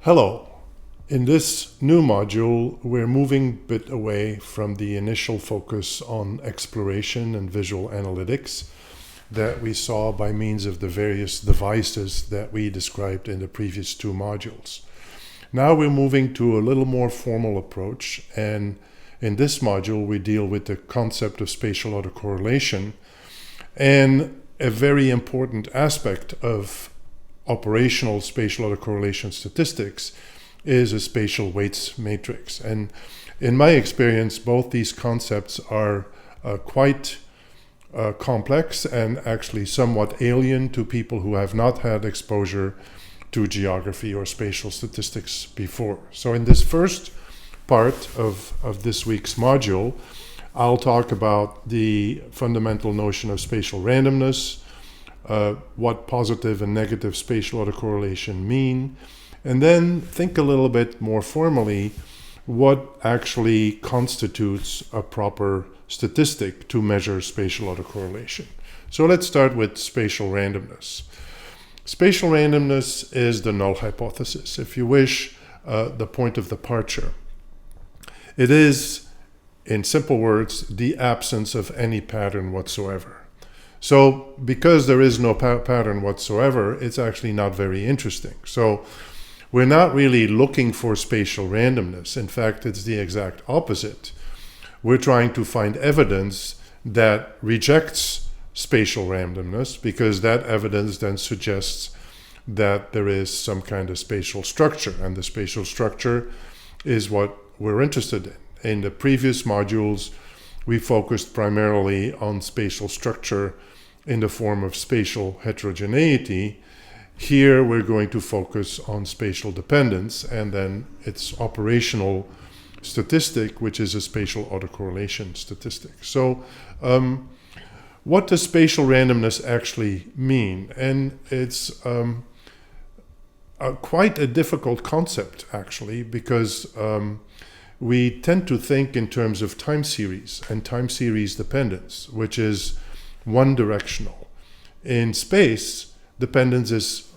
Hello. In this new module, we're moving a bit away from the initial focus on exploration and visual analytics that we saw by means of the various devices that we described in the previous two modules. Now we're moving to a little more formal approach, and in this module we deal with the concept of spatial autocorrelation, and a very important aspect of operational spatial autocorrelation statistics is a spatial weights matrix. And in my experience, both these concepts are quite complex and actually somewhat alien to people who have not had exposure to geography or spatial statistics before. So in this first part of this week's module, I'll talk about the fundamental notion of spatial randomness, what positive and negative spatial autocorrelation mean, and then think a little bit more formally what actually constitutes a proper statistic to measure spatial autocorrelation. So let's start with spatial randomness. Spatial randomness is the null hypothesis, if you wish, the point of departure. It is, in simple words, the absence of any pattern whatsoever. So because there is no pattern whatsoever, it's actually not very interesting. So we're not really looking for spatial randomness. In fact, it's the exact opposite. We're trying to find evidence that rejects spatial randomness, because that evidence then suggests that there is some kind of spatial structure, and the spatial structure is what we're interested in. In the previous modules, we focused primarily on spatial structure in the form of spatial heterogeneity. Here we're going to focus on spatial dependence and then its operational statistic, which is a spatial autocorrelation statistic. So what does spatial randomness actually mean? And it's quite a difficult concept, actually, because we tend to think in terms of time series and time series dependence, which is one directional. In space, dependence is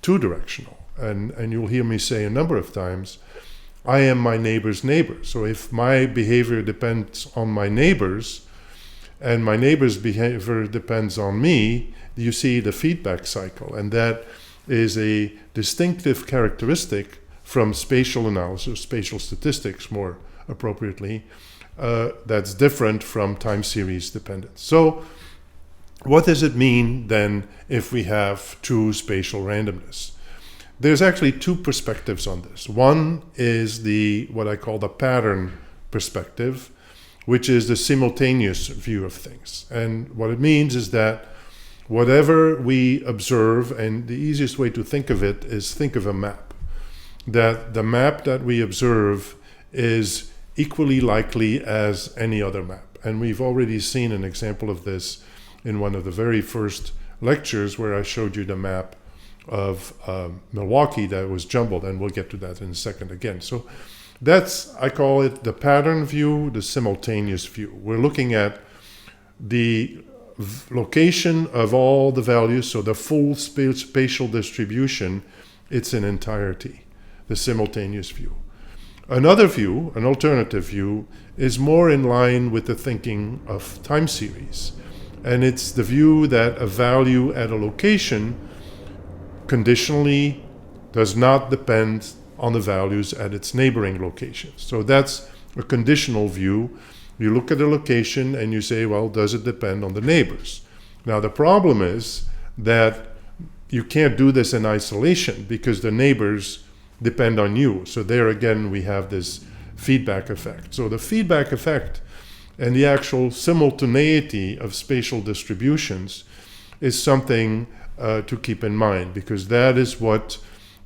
two directional. And you'll hear me say a number of times, I am my neighbor's neighbor. So if my behavior depends on my neighbors and my neighbor's behavior depends on me, you see the feedback cycle. And that is a distinctive characteristic from spatial analysis, spatial statistics more appropriately, that's different from time series dependence. So what does it mean then if we have true spatial randomness? There's actually two perspectives on this. One is what I call the pattern perspective, which is the simultaneous view of things. And what it means is that whatever we observe, and the easiest way to think of it is think of a map, that the map that we observe is equally likely as any other map. And we've already seen an example of this in one of the very first lectures where I showed you the map of Milwaukee that was jumbled, and we'll get to that in a second again. So that's, I call it the pattern view, the simultaneous view. We're looking at the location of all the values, so the full spatial distribution, it's an entirety, the simultaneous view. Another view, an alternative view, is more in line with the thinking of time series. And it's the view that a value at a location conditionally does not depend on the values at its neighboring locations. So that's a conditional view. You look at a location and you say, well, does it depend on the neighbors? Now the problem is that you can't do this in isolation because the neighbors depend on you. So there again we have this feedback effect. So the feedback effect and the actual simultaneity of spatial distributions is something to keep in mind, because that is what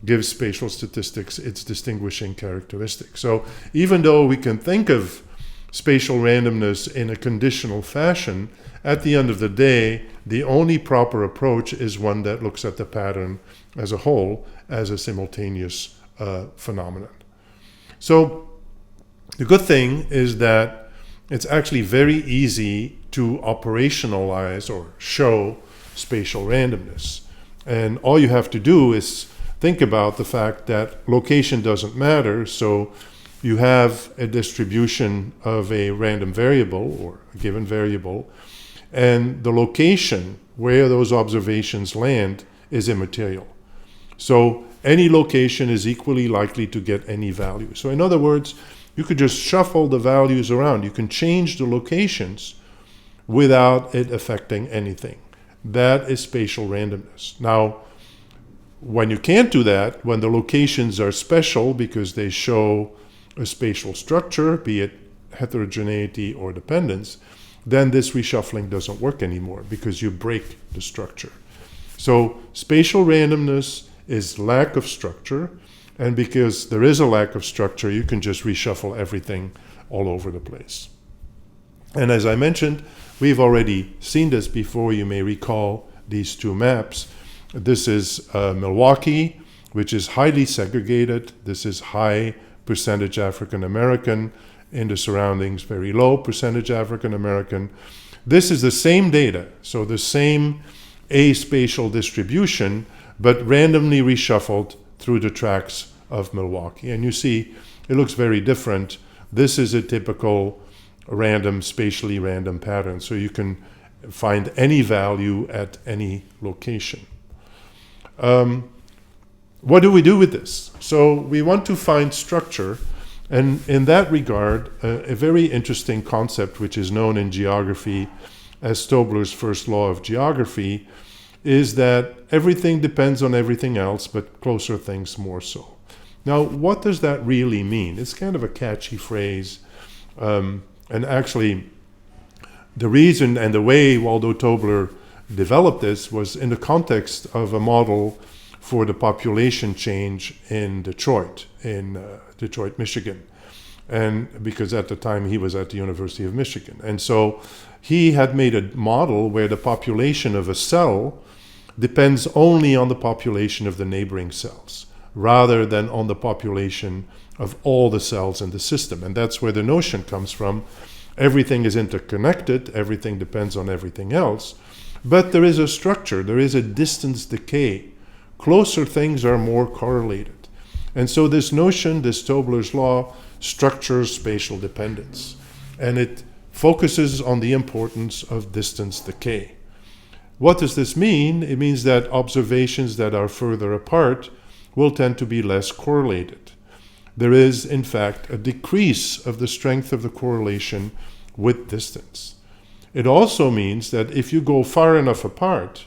gives spatial statistics its distinguishing characteristics. So even though we can think of spatial randomness in a conditional fashion, at the end of the day, the only proper approach is one that looks at the pattern as a whole as a simultaneous phenomenon. So the good thing is that it's actually very easy to operationalize or show spatial randomness. And all you have to do is think about the fact that location doesn't matter. So you have a distribution of a random variable or a given variable, and the location where those observations land is immaterial. So any location is equally likely to get any value. So in other words, you could just shuffle the values around. You can change the locations without it affecting anything. That is spatial randomness. Now, when you can't do that, when the locations are special because they show a spatial structure, be it heterogeneity or dependence, then this reshuffling doesn't work anymore because you break the structure. So spatial randomness is lack of structure, and because there is a lack of structure, you can just reshuffle everything all over the place. And as I mentioned, we've already seen this before. You may recall these two maps. This is Milwaukee, which is highly segregated. This is high percentage African American. In the surroundings, very low percentage African American. This is the same data, so the same aspatial distribution, but randomly reshuffled through the tracks of Milwaukee. And you see, it looks very different. This is a typical random, spatially random pattern, so you can find any value at any location. What do we do with this? So we want to find structure. And in that regard, a very interesting concept, which is known in geography as Stobler's first law of geography, is that everything depends on everything else, but closer things more so. Now, what does that really mean? It's kind of a catchy phrase. And actually, the reason and the way Waldo Tobler developed this was in the context of a model for the population change in Detroit, Detroit, Michigan. And because at the time he was at the University of Michigan. And so he had made a model where the population of a cell depends only on the population of the neighboring cells, rather than on the population of all the cells in the system. And that's where the notion comes from. Everything is interconnected, everything depends on everything else, but there is a structure, there is a distance decay. Closer things are more correlated. And so this notion, this Tobler's law, structures spatial dependence. And it focuses on the importance of distance decay. What does this mean? It means that observations that are further apart will tend to be less correlated. There is, in fact, a decrease of the strength of the correlation with distance. It also means that if you go far enough apart,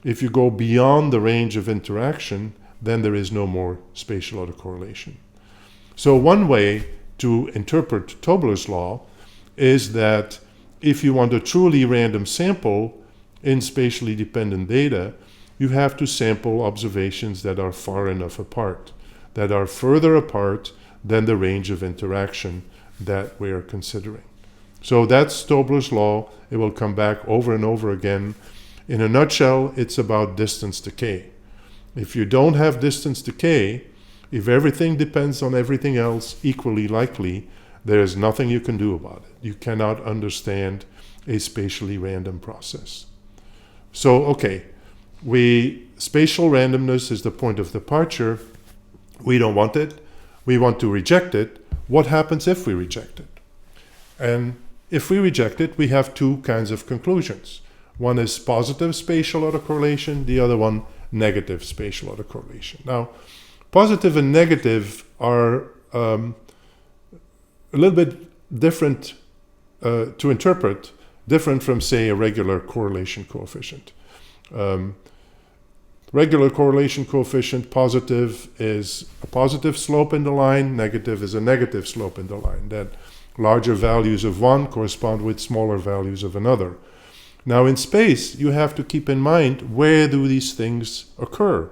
if you go beyond the range of interaction, then there is no more spatial autocorrelation. So one way to interpret Tobler's law is that if you want a truly random sample in spatially dependent data, you have to sample observations that are far enough apart, that are further apart than the range of interaction that we are considering. So that's Tobler's law. It will come back over and over again. In a nutshell, it's about distance decay. If you don't have distance decay, if everything depends on everything else equally likely, there is nothing you can do about it. You cannot understand a spatially random process. So, okay, spatial randomness is the point of departure. We don't want it. We want to reject it. What happens if we reject it? And if we reject it, we have two kinds of conclusions. One is positive spatial autocorrelation, the other one negative spatial autocorrelation. Now, positive and negative are a little bit different to interpret, different from, say, a regular correlation coefficient. Regular correlation coefficient, positive is a positive slope in the line, negative is a negative slope in the line. That larger values of one correspond with smaller values of another. Now in space, you have to keep in mind, where do these things occur?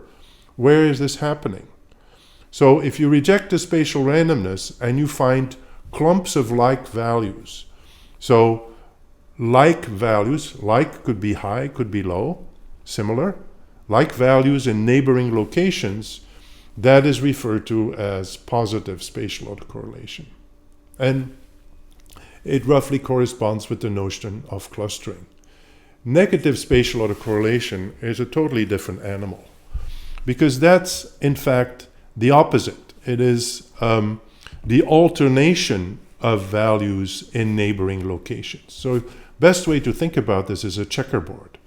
Where is this happening? So if you reject the spatial randomness and you find clumps of like values, so like values, like could be high, could be low, similar, like values in neighboring locations, that is referred to as positive spatial autocorrelation. And it roughly corresponds with the notion of clustering. Negative spatial autocorrelation is a totally different animal. because that's in fact the opposite. It is the alternation of values in neighboring locations. So best way to think about this is a checkerboard.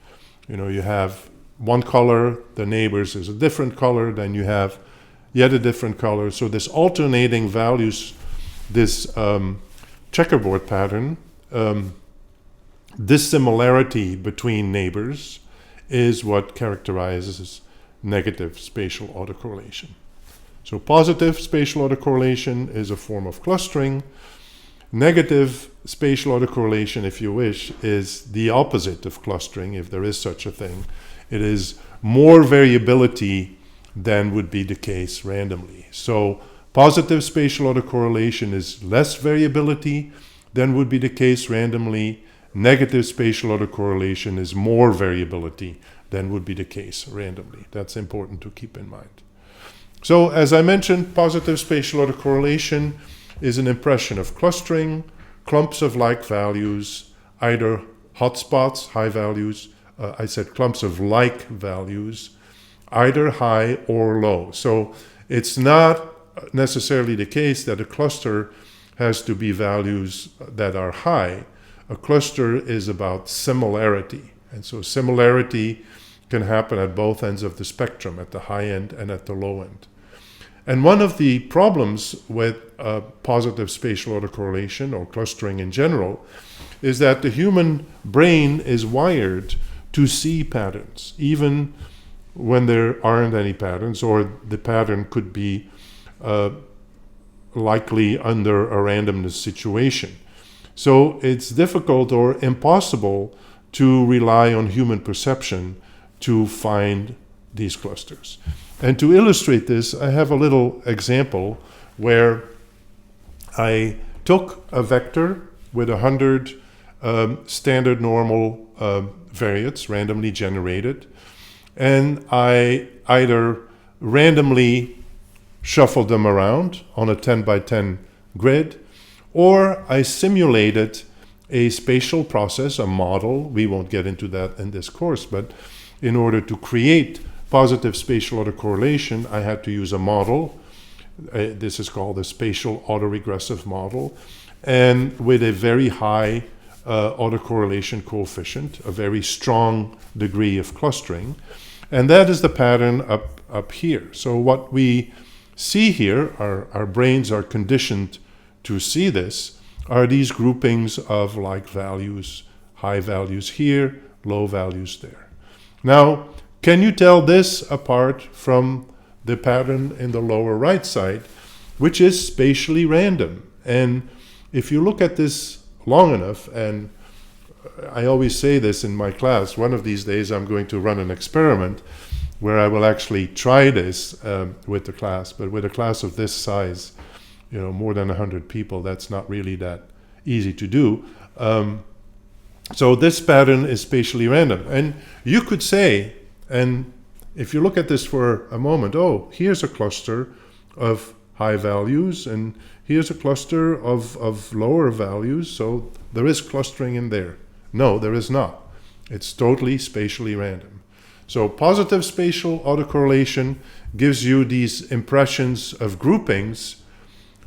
You know, you have one color, the neighbors is a different color, then you have yet a different color. So this alternating values, this checkerboard pattern, dissimilarity between neighbors is what characterizes negative spatial autocorrelation. So positive spatial autocorrelation is a form of clustering. Negative spatial autocorrelation, if you wish, is the opposite of clustering, if there is such a thing. It is more variability than would be the case randomly. So positive spatial autocorrelation is less variability than would be the case randomly. Negative spatial autocorrelation is more variability than would be the case randomly. That's important to keep in mind. So as I mentioned, positive spatial autocorrelation is an impression of clustering, clumps of like values, either hotspots, high values, I said clumps of like values, either high or low. So it's not necessarily the case that a cluster has to be values that are high. A cluster is about similarity. And so similarity can happen at both ends of the spectrum, at the high end and at the low end. And one of the problems with positive spatial autocorrelation or clustering in general is that the human brain is wired to see patterns, even when there aren't any patterns, or the pattern could be likely under a randomness situation. So it's difficult or impossible to rely on human perception to find these clusters. And to illustrate this, I have a little example where I took a vector with 100 standard normal variates, randomly generated, and I either randomly shuffled them around on a 10 by 10 grid, or I simulated a spatial process, a model. We won't get into that in this course, but in order to create positive spatial autocorrelation, I had to use a model. This is called the spatial autoregressive model, and with a very high autocorrelation coefficient, a very strong degree of clustering. And that is the pattern up here. So what we see here, our brains are conditioned to see this, are these groupings of like values, high values here, low values there. Now, can you tell this apart from the pattern in the lower right side, which is spatially random? And if you look at this long enough, and I always say this in my class, one of these days I'm going to run an experiment where I will actually try this with the class, but with a class of this size, you know, more than 100 people, that's not really that easy to do. So this pattern is spatially random. And you could say, and if you look at this for a moment, oh, here's a cluster of high values, and here's a cluster of lower values, so there is clustering in there. No, there is not. It's totally spatially random. So positive spatial autocorrelation gives you these impressions of groupings,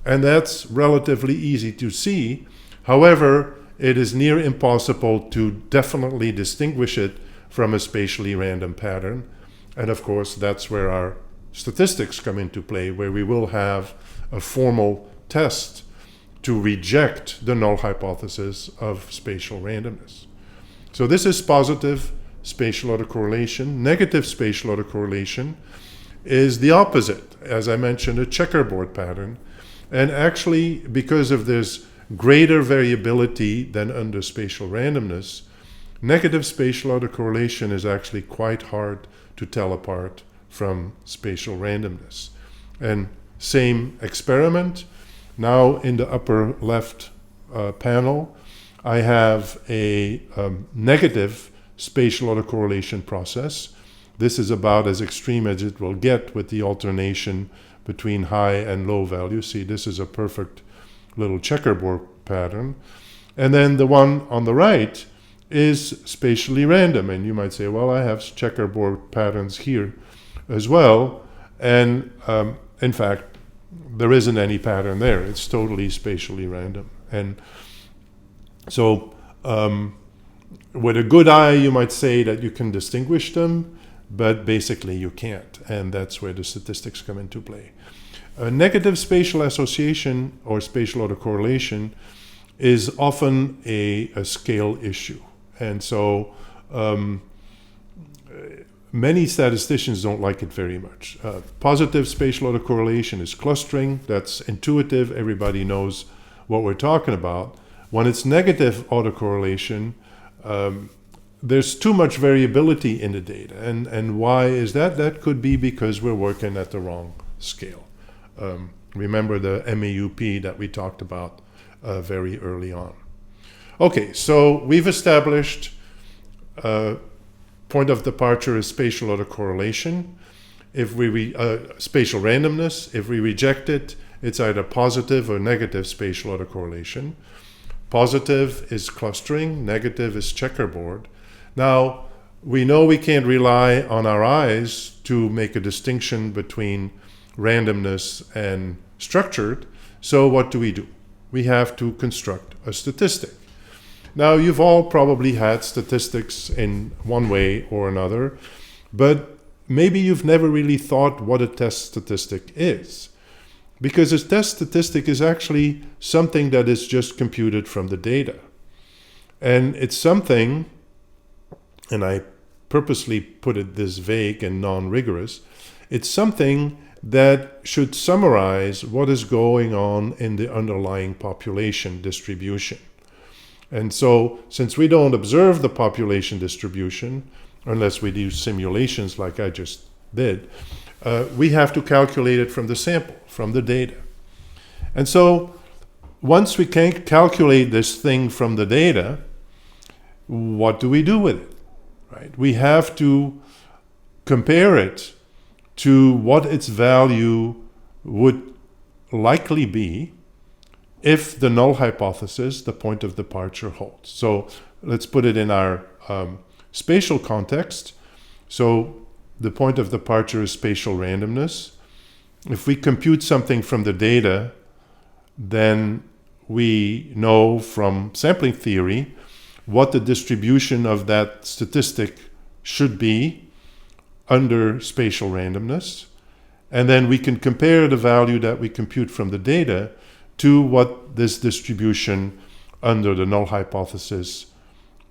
and that's relatively easy to see. However, it is near impossible to definitely distinguish it from a spatially random pattern. And of course, that's where our statistics come into play, where we will have a formal test to reject the null hypothesis of spatial randomness. So this is positive spatial autocorrelation. Negative spatial autocorrelation is the opposite. As I mentioned, a checkerboard pattern. And actually, because of this greater variability than under spatial randomness, negative spatial autocorrelation is actually quite hard to tell apart from spatial randomness. And same experiment. Now in the upper left panel, I have a negative spatial autocorrelation process. This is about as extreme as it will get with the alternation between high and low values. See, this is a perfect little checkerboard pattern. And then the one on the right is spatially random. And you might say, well, I have checkerboard patterns here as well. And in fact, there isn't any pattern there. It's totally spatially random. And so with a good eye, you might say that you can distinguish them, but basically you can't. And that's where the statistics come into play. A negative spatial association or spatial autocorrelation is often a scale issue. And so many statisticians don't like it very much. Positive spatial autocorrelation is clustering. That's intuitive. Everybody knows what we're talking about. When it's negative autocorrelation, there's too much variability in the data. And why is that? That could be because we're working at the wrong scale. Remember the MAUP that we talked about very early on. Okay, so we've established point of departure is spatial autocorrelation. If we spatial randomness, if we reject it, it's either positive or negative spatial autocorrelation. Positive is clustering, negative is checkerboard. Now, we know we can't rely on our eyes to make a distinction between randomness and structured, so what do? We have to construct a statistic. Now, you've all probably had statistics in one way or another, but maybe you've never really thought what a test statistic is. Because a test statistic is actually something that is just computed from the data. And it's something, and I purposely put it this vague and non-rigorous, it's something that should summarize what is going on in the underlying population distribution. And so, since we don't observe the population distribution, unless we do simulations like I just did, we have to calculate it from the sample, from the data. And so, once we can calculate this thing from the data, what do we do with it? Right? We have to compare it to what its value would likely be if the null hypothesis, the point of departure, holds. So let's put it in our spatial context. So the point of departure is spatial randomness. If we compute something from the data, then we know from sampling theory what the distribution of that statistic should be under spatial randomness, and then we can compare the value that we compute from the data to what this distribution under the null hypothesis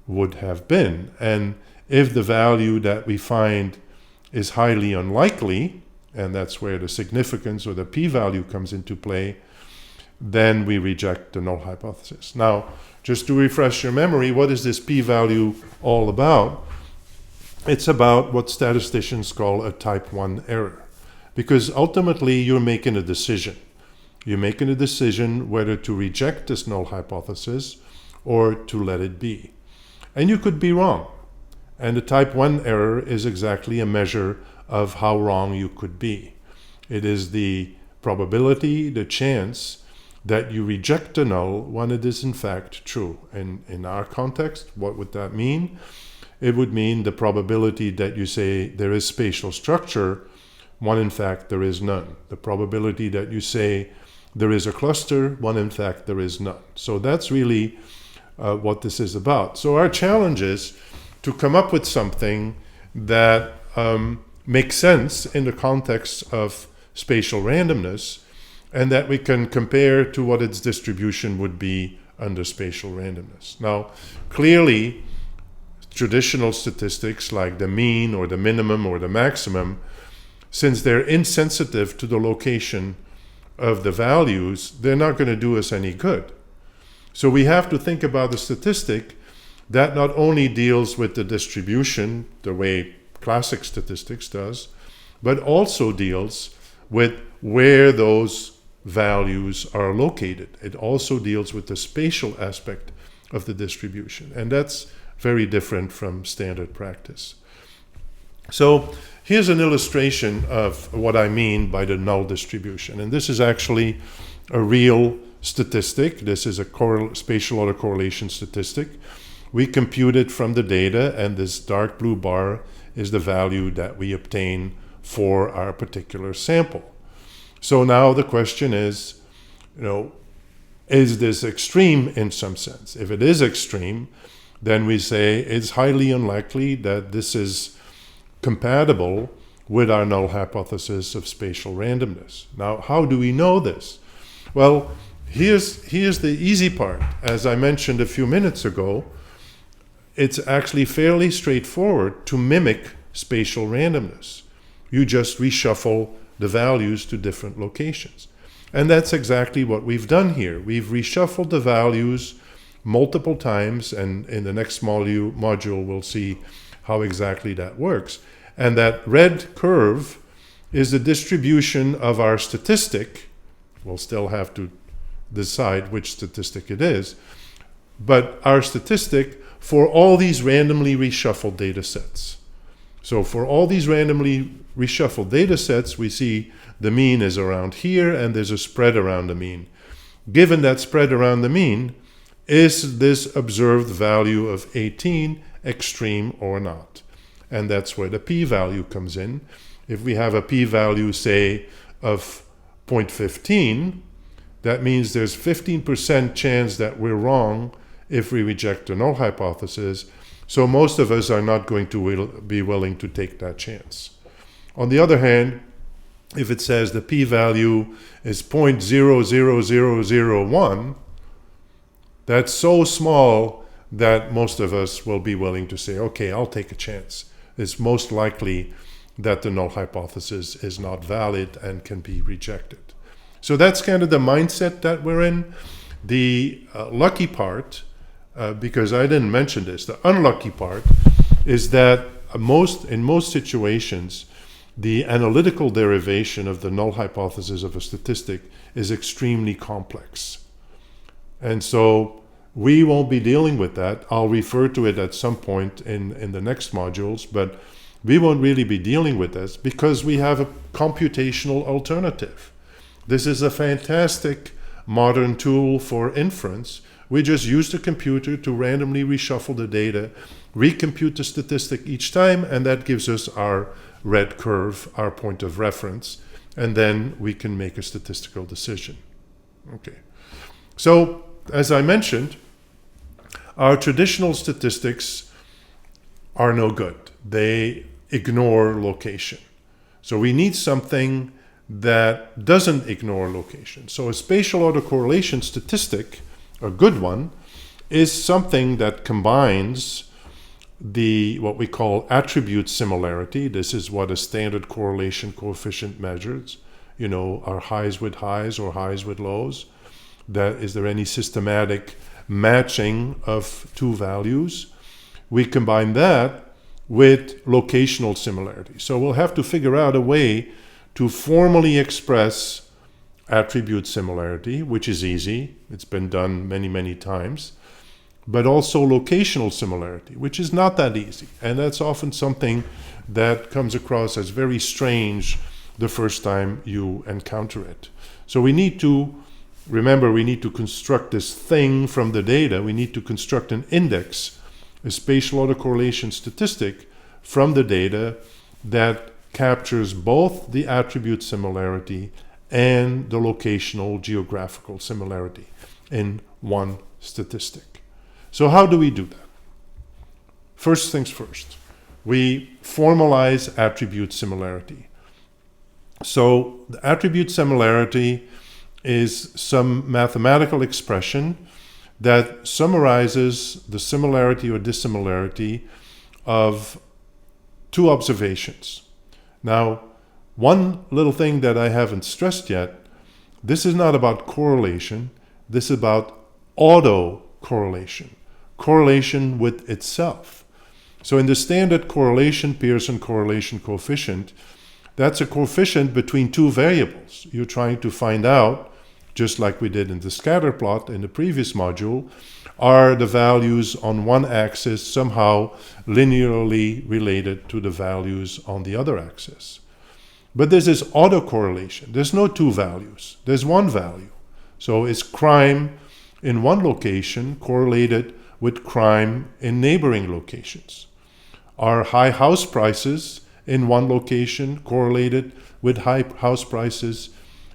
would have been. And if the value that we find is highly unlikely, and that's where the significance or the p-value comes into play, then we reject the null hypothesis. Now, just to refresh your memory, what is this p-value all about? It's about what statisticians call a type 1 error. Because ultimately, you're making a decision. You're making a decision whether to reject this null hypothesis or to let it be. And you could be wrong. And the type 1 error is exactly a measure of how wrong you could be. It is the probability, the chance that you reject a null when it is in fact true. And in our context, what would that mean? It would mean the probability that you say there is spatial structure when in fact there is none. The probability that you say there is a cluster when in fact there is none. So that's really what this is about. So our challenge is to come up with something that makes sense in the context of spatial randomness and that we can compare to what its distribution would be under spatial randomness. Now, clearly, traditional statistics like the mean or the minimum or the maximum, since they're insensitive to the location of the values, they're not going to do us any good. So we have to think about a statistic that not only deals with the distribution, the way classic statistics does, but also deals with where those values are located. It also deals with the spatial aspect of the distribution. And that's very different from standard practice. So here's an illustration of what I mean by the null distribution. And this is actually a real statistic. This is a spatial autocorrelation statistic. We compute it from the data, and this dark blue bar is the value that we obtain for our particular sample. So now the question is, is this extreme in some sense? If it is extreme, then we say it's highly unlikely that this is compatible with our null hypothesis of spatial randomness. Now, how do we know this? Well, here's the easy part. As I mentioned a few minutes ago, it's actually fairly straightforward to mimic spatial randomness. You just reshuffle the values to different locations. And that's exactly what we've done here. We've reshuffled the values multiple times, and in the next module we'll see how exactly that works. And that red curve is the distribution of our statistic. We'll still have to decide which statistic it is, but our statistic for all these randomly reshuffled data sets. So for all these randomly reshuffled data sets, we see the mean is around here and there's a spread around the mean. Given that spread around the mean, is this observed value of 18 extreme or not? And that's where the p-value comes in. If we have a p-value, say, of 0.15, that means there's 15% chance that we're wrong if we reject the null hypothesis. So most of us are not going to be willing to take that chance. On the other hand, if it says the p-value is 0.00001, that's so small that most of us will be willing to say, okay, I'll take a chance. It's most likely that the null hypothesis is not valid and can be rejected. So that's kind of the mindset that we're in. The lucky part, because I didn't mention this, the unlucky part is that in most situations, the analytical derivation of the null hypothesis of a statistic is extremely complex. And so we won't be dealing with that. I'll refer to it at some point in the next modules, but we won't really be dealing with this because we have a computational alternative. This is a fantastic modern tool for inference. We just use the computer to randomly reshuffle the data, recompute the statistic each time, and that gives us our red curve, our point of reference, and then we can make a statistical decision. Okay. So, as I mentioned, our traditional statistics are no good. They ignore location. So we need something that doesn't ignore location. So a spatial autocorrelation statistic, a good one, is something that combines what we call attribute similarity. This is what a standard correlation coefficient measures. Are highs with highs or highs with lows? Is there any systematic matching of two values? We combine that with locational similarity. So we'll have to figure out a way to formally express attribute similarity, which is easy. It's been done many, many times. But also locational similarity, which is not that easy. And that's often something that comes across as very strange the first time you encounter it. So we need to construct this thing from the data. We need to construct an index, a spatial autocorrelation statistic from the data that captures both the attribute similarity and the locational geographical similarity in one statistic. So how do we do that? First things first, we formalize attribute similarity. So the attribute similarity is some mathematical expression that summarizes the similarity or dissimilarity of two observations. Now, one little thing that I haven't stressed yet, this is not about correlation, this is about autocorrelation, correlation with itself. So in the standard correlation, Pearson correlation coefficient, that's a coefficient between two variables. You're trying to find out, just like we did in the scatter plot in the previous module, are the values on one axis somehow linearly related to the values on the other axis. But there's this autocorrelation. There's no two values. There's one value. So is crime in one location correlated with crime in neighboring locations? Are high house prices in one location correlated with high house prices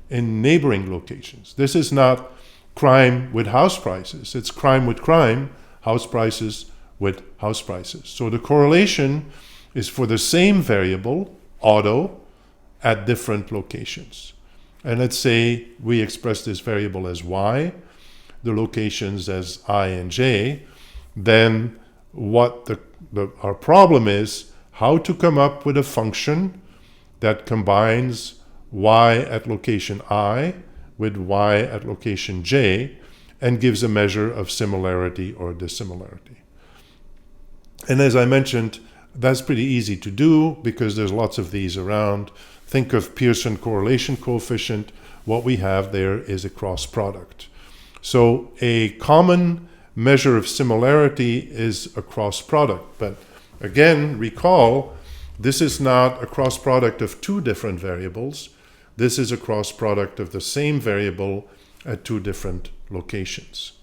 in neighboring locations. This is not crime with house prices. It's crime with crime, house prices with house prices. So the correlation is for the same variable, auto, at different locations. And let's say we express this variable as y, the locations as I and j. Then what our problem is how to come up with a function that combines y at location I with y at location j and gives a measure of similarity or dissimilarity. And as I mentioned, that's pretty easy to do because there's lots of these around. Think of Pearson correlation coefficient. What we have there is a cross product. So a common measure of similarity is a cross product. But again, recall, this is not a cross product of two different variables. This is a cross product of the same variable at two different locations.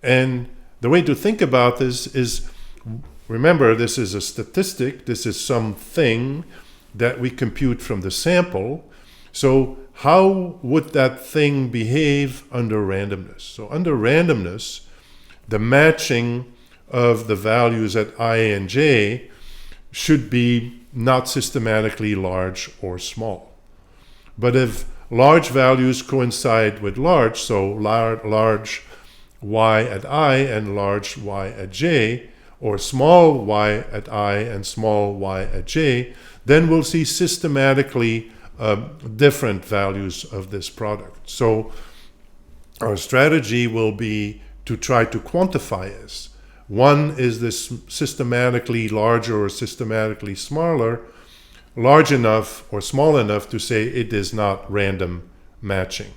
And the way to think about this is, remember, this is a statistic. This is something that we compute from the sample. So how would that thing behave under randomness? So under randomness, the matching of the values at I and j should be not systematically large or small. But if large values coincide with large, so large y at I and large y at j, or small y at I and small y at j, then we'll see systematically different values of this product. So our strategy will be to try to quantify this. One is this systematically larger or systematically smaller, large enough or small enough to say it is not random matching,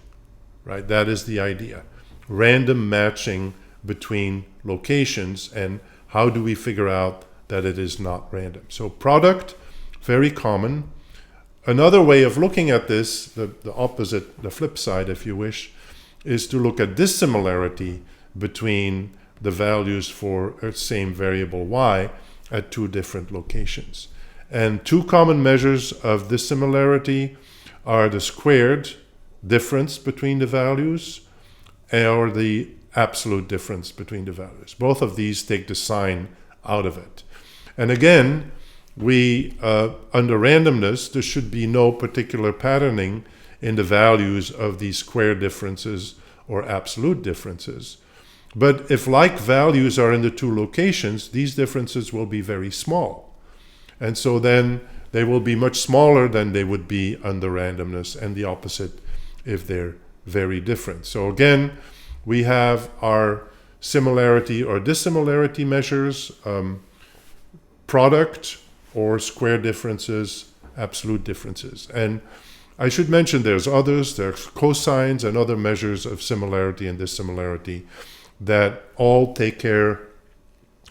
right? That is the idea. Random matching between locations, and how do we figure out that it is not random? So product, very common. Another way of looking at this, the opposite, the flip side if you wish, is to look at dissimilarity between the values for a same variable y at two different locations. And two common measures of dissimilarity are the squared difference between the values or the absolute difference between the values. Both of these take the sign out of it. And again, under randomness, there should be no particular patterning in the values of these square differences or absolute differences. But if like values are in the two locations, these differences will be very small. And so then they will be much smaller than they would be under randomness, and the opposite if they're very different. So again, we have our similarity or dissimilarity measures, product or square differences, absolute differences. And I should mention there's others, there's cosines and other measures of similarity and dissimilarity that all take care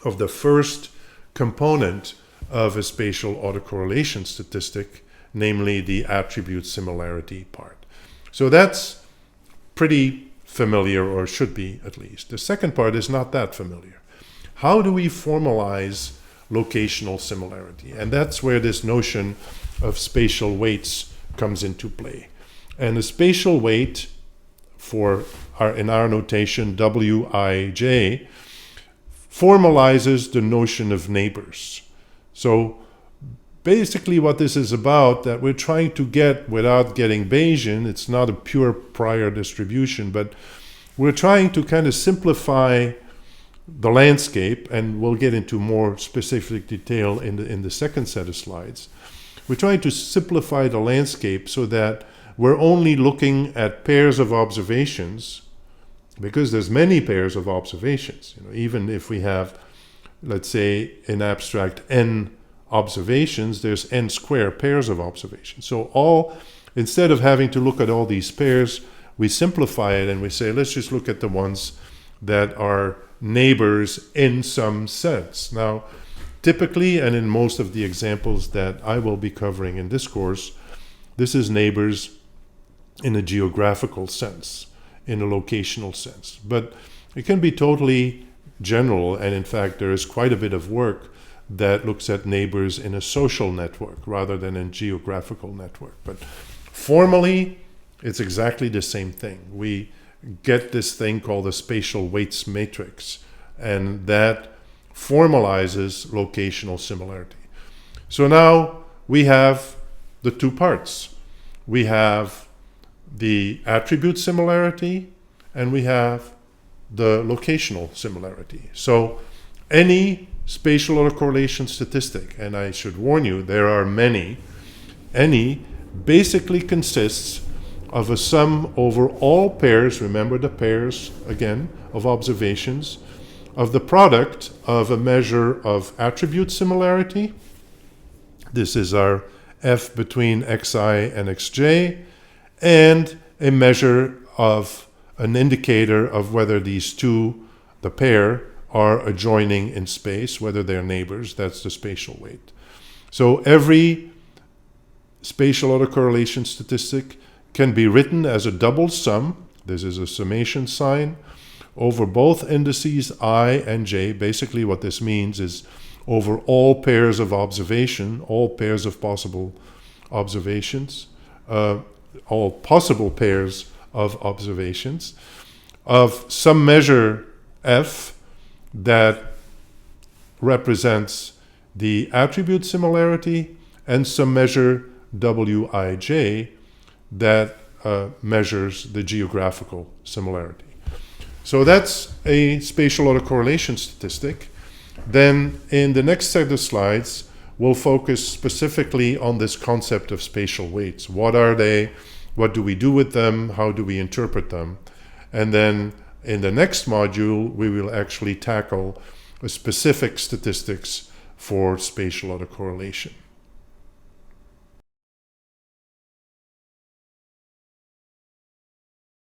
of the first component of a spatial autocorrelation statistic, namely the attribute similarity part. So that's pretty familiar, or should be at least. The second part is not that familiar. How do we formalize locational similarity? And that's where this notion of spatial weights comes into play. And the spatial weight in our notation, Wij, formalizes the notion of neighbors. So basically what this is about, that we're trying to get without getting Bayesian, it's not a pure prior distribution, but we're trying to kind of simplify the landscape, and we'll get into more specific detail in the second set of slides. We're trying to simplify the landscape so that we're only looking at pairs of observations, because there's many pairs of observations. Even if we have, let's say, in abstract n observations, there's n square pairs of observations. So instead of having to look at all these pairs, we simplify it and we say, let's just look at the ones that are neighbors in some sense. Now, typically, and in most of the examples that I will be covering in this course, this is neighbors in a geographical sense, in a locational sense. But it can be totally general, and in fact, there is quite a bit of work that looks at neighbors in a social network rather than a geographical network. But formally, it's exactly the same thing. We get this thing called the spatial weights matrix, and that formalizes locational similarity. So now we have the two parts. We have the attribute similarity and we have the locational similarity. So any spatial autocorrelation statistic, and I should warn you, there are many, any basically consists of a sum over all pairs, remember the pairs again, of observations, of the product of a measure of attribute similarity. This is our f between xi and xj, and a measure of an indicator of whether these two, the pair, are adjoining in space, whether they're neighbors. That's the spatial weight. So every spatial autocorrelation statistic can be written as a double sum. This is a summation sign over both indices I and j. Basically what this means is over all pairs of observation, all pairs of possible observations, all possible pairs of observations, of some measure f that represents the attribute similarity and some measure wij that measures the geographical similarity. So that's a spatial autocorrelation statistic. Then in the next set of slides, we'll focus specifically on this concept of spatial weights. What are they? What do we do with them? How do we interpret them? And then in the next module, we will actually tackle specific statistics for spatial autocorrelation.